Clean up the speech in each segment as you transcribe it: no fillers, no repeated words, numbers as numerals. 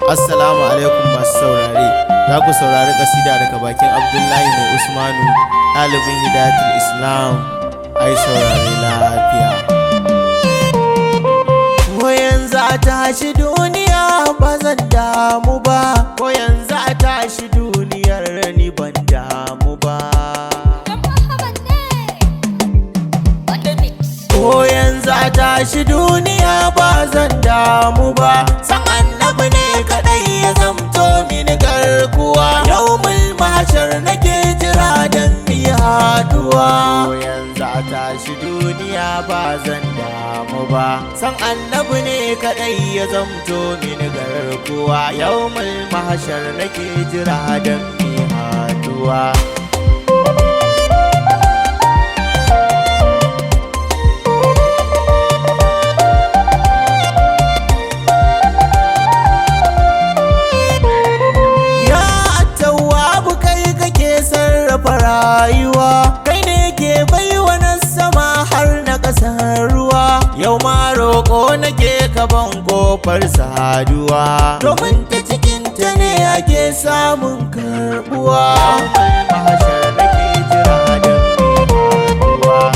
Assalamu alaikum masu saurare. Za ku saurari kasida daga bakin Abdullahi mai Usmanu, ɗalibin Hidayatul Islam. Ai saurare lafiya. Ko yanzu a tashi duniya ba zan damu ba, ko yanzu a tashi duniyar ni ban damu ba. Ko yanzu a tashi duniya ba zan damu ba, san annabi ne kadai ya zamto mini garkuwa. Yawmul mahshar nake jira dan mi haduwa. Ko yanzu a tashi duniya ba zan damu ba, san annabi ne kadai ya zamto mini garkuwa. Yawmul mahshar nake jira dan mi haduwa. Rayuwa kai ne ke baiwa na sama har na ƙasar ruwa. Yau ma roƙo nake ka ban kofar saduwa, domin ta cikin ta ne ake samun karbuwa.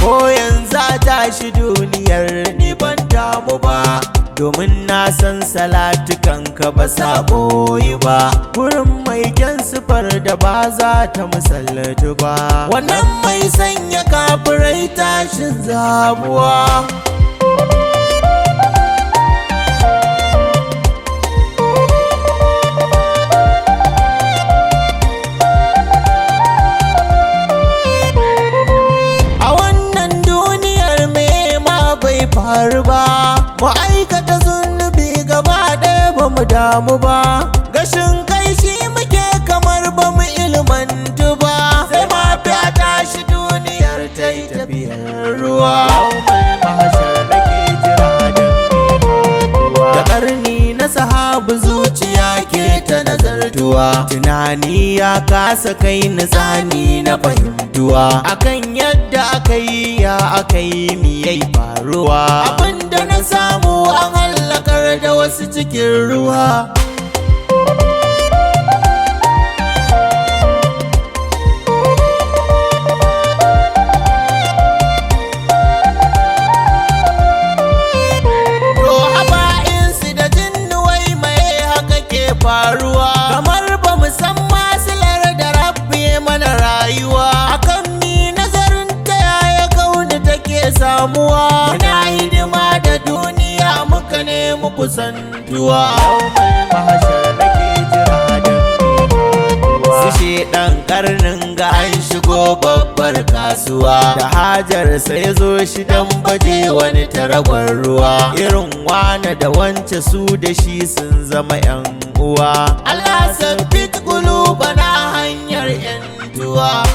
Ko yanzu a tashi duniyar ni ban damu ba, domin na san salatukan ka ba sa ɓoyi ba. Gurin mai kyan sifar da ba za ta musallatu ba, wannan mai sanya kafirai tashin zabuwa. A wannan duniyar me ma bai faru ba, mu aikata zunubi gaba ɗaya ba mu damu ba. Gashin kai shi muke kamar ba mu ilmantu ba, sai ma fi a tashi duniyar ta yi tafiyar ruwa. Da ƙarni na sahabu zuciya ke ta nazartuwa, tunani ya kasa kai nitsani na fahimtuwa. Akan yadda aka yi ya aka yi miyai faruwa, abinda na samu an hallakar da wasu cikin ruwa. Faruwa kamar ba mu san masilar da rabbi mana rayuwa. Akan mi nazarin ta yaya kauni take samuwa, muna hidima da duniya muka nemi kusantuwa. Su shedan karnin ga an shigo babbar kasuwa, da hajar sai zo shi dan baje wani taragon ruwa. Irin wane da wance su da shi sun zama 'yan uwa. Allah sabbit qulubana hanyar 'yantuwa.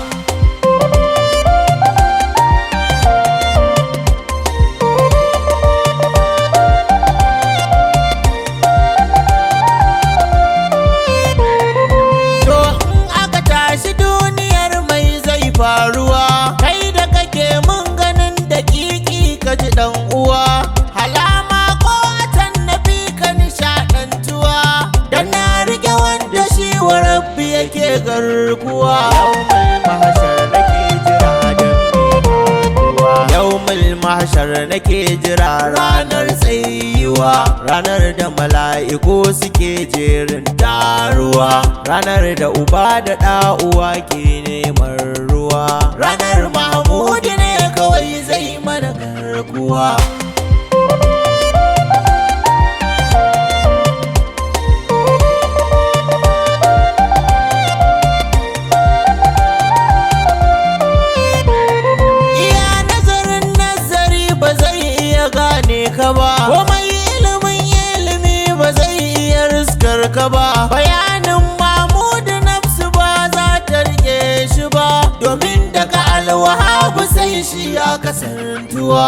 To in aka tashi duniyar mai zai faruwa, kai da kake mun ganin daƙiƙi ka ji dan uwa. Halama ko atan nabi ka nishaɗantuwa, dan na rike wanda shi wa rabbi yake garkuwa. Yawmul mahshar nake jira ranar tsayuwa, ranar da mala'iku suke jerin taruwa, ranar da uba da ɗa'uwa ke neman ruwa, ranar Mahmudu ne kawai zai mana garkuwa. Ka ba komai ilimin ilimi ba zai iya riskar ka ba, bayanin Mahmudu nafsu ba za ta rike shi ba, domin daga alwahabu sai shi ya kasantuwa.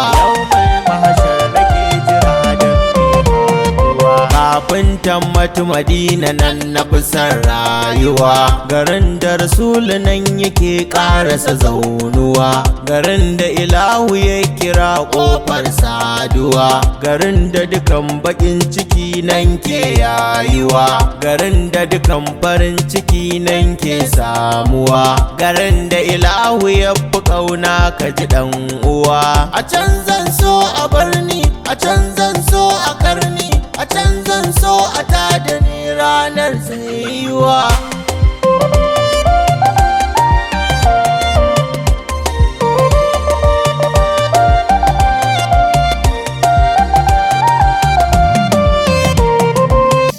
kafin tammatu Madina nan na kusan rayuwa, garin da Rasulu nan yake karasa zaunuwa, garin da ilahu ya kira kofar saduwa, garin da dukan bakin ciki nan ke yayuwa, garin da dukan farin ciki nan ke samuwa, garin da ilahu ya fi kauna ka ji dan uwa. A can zan so a barni, a can zan so a karni, a can zan so a tada ni ranar tsayuwa.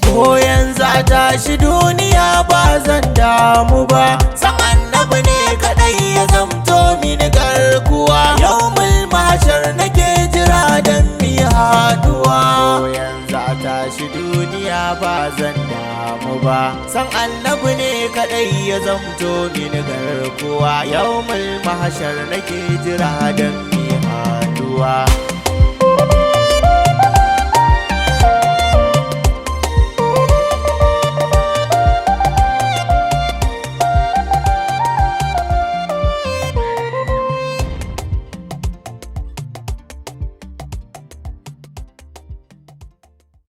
Ko yanzu a tashi duniya ba zan damu ba, san annabi ne kadai ya zamto mini garkuwa, yawmul mahshar nake jira dan mi haduwa. Ko yanzu a tashi duniya ba zan damu ba, san annabi ne kadai ya zamto mini garkuwa, yawmul mahshar nake jira dan mi haduwa.